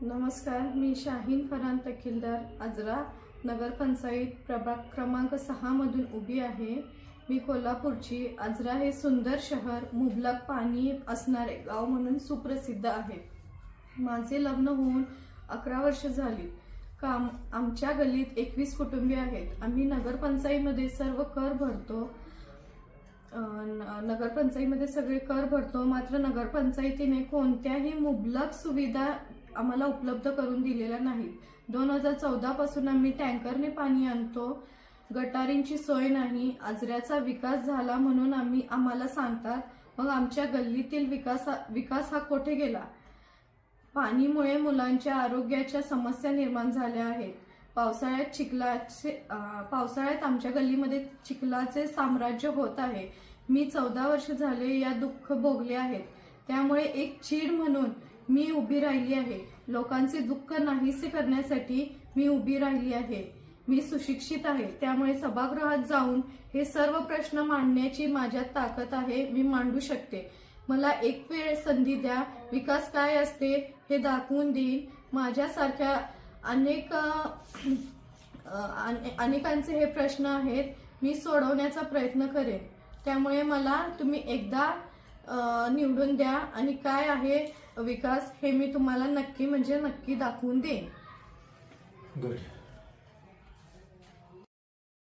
नमस्कार, मी शाहीन फरान तकीलदार आजरा नगरपंचायत प्रभाग क्रमांक 6 मधून उभी आहे। मी कोल्हापूरची। आजरा हे सुंदर शहर, मुबलक पाणी असणारे गाव म्हणून सुप्रसिद्ध आहे। माझे लग्न होऊन 11 वर्ष झाली। आमच्या गल्लीत 21 कुटुंबीय आहेत। आम्ही नगरपंचायतीमध्ये सर्व कर भरतो। नगरपंचायतीमध्ये सगळे कर भरतो, मात्र नगरपंचायतीने कोणत्याही मुबलक सुविधा आम्हाला उपलब्ध करून दिलेल्या नाहीत। 2014 पासून आम्ही टँकरने पाणी आणतो। गटारींची सोय नाही। आजऱ्याचा विकास झाला म्हणून आम्हाला सांगतात, मग आमच्या गल्लीतील विकास हा कुठे गेला? पाणीमुळे मुलांच्या आरोग्याच्या समस्या निर्माण झाल्या आहेत। पावसाळ्यात आमच्या गल्लीमध्ये चिखलाचे साम्राज्य होत आहे। मी 14 वर्ष झाले या दुःख भोगले आहेत। त्यामुळे एक चीड म्हणून मी उभी राहिली आहे। लोकांचे दुःख नाहीसे करण्यासाठी मी उभी राहिली आहे। मी सुशिक्षित आहे, त्यामुळे सभागृहात जाऊन हे सर्व प्रश्न मांडण्याची माझ्यात ताकद आहे। मी मांडू शकते। मला एक वेळ संधी द्या। विकास काय असते हे दाखवून देईन। माझ्यासारख्या अनेकांचे हे प्रश्न आहेत, मी सोडवण्याचा प्रयत्न करेन। त्यामुळे मला तुम्ही एकदा निवडून द्या आणि काय आहे विकास हे मी तुम्हाला नक्की दाखवून देईन। गुड।